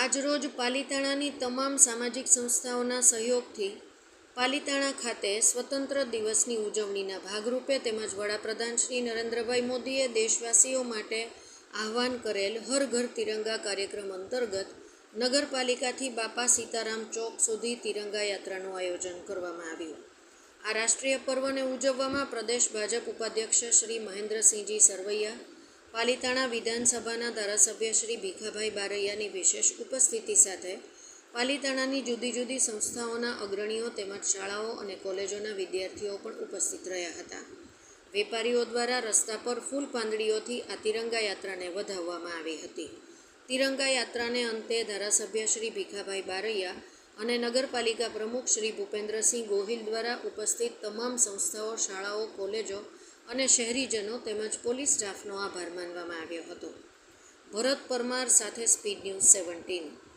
આજરોજ પાલિતાણાની તમામ સામાજિક સંસ્થાઓના સહયોગથી પાલિતાણા ખાતે સ્વતંત્ર દિવસની ઉજવણીના ભાગરૂપે તેમજ વડાપ્રધાન શ્રી નરેન્દ્રભાઈ મોદીએ દેશવાસીઓ માટે આહવાન કરેલ હર ઘર તિરંગા કાર્યક્રમ અંતર્ગત નગરપાલિકાથી બાપા સીતારામ ચોક સુધી તિરંગા યાત્રાનું આયોજન કરવામાં આવ્યું। આ રાષ્ટ્રીય પર્વને ઉજવવામાં પ્રદેશ ભાજપ ઉપાધ્યક્ષ શ્રી મહેન્દ્રસિંહજી સરવૈયા, પાલિતાણા વિધાનસભાના ધારાસભ્ય શ્રી ભીખાભાઈ બારૈયાની વિશેષ ઉપસ્થિતિ સાથે પાલિતાણાની જુદી જુદી સંસ્થાઓના અગ્રણીઓ તેમજ શાળાઓ અને કોલેજોના વિદ્યાર્થીઓ પણ ઉપસ્થિત રહ્યા હતા। વેપારીઓ દ્વારા રસ્તા પર ફૂલ પાંદડીઓથી આ તિરંગા યાત્રાને વધાવવામાં આવી હતી। તિરંગા યાત્રાને અંતે ધારાસભ્ય શ્રી ભીખાભાઈ બારૈયા અને નગરપાલિકા પ્રમુખ શ્રી ભૂપેન્દ્રસિંહ ગોહિલ દ્વારા ઉપસ્થિત તમામ સંસ્થાઓ, શાળાઓ, કોલેજો અને શહેરીજનો તેમજ પોલીસ સ્ટાફનો આભાર માનવામાં આવ્યો હતો। ભરત પરમાર સાથે સ્પીડ ન્યૂઝ 17।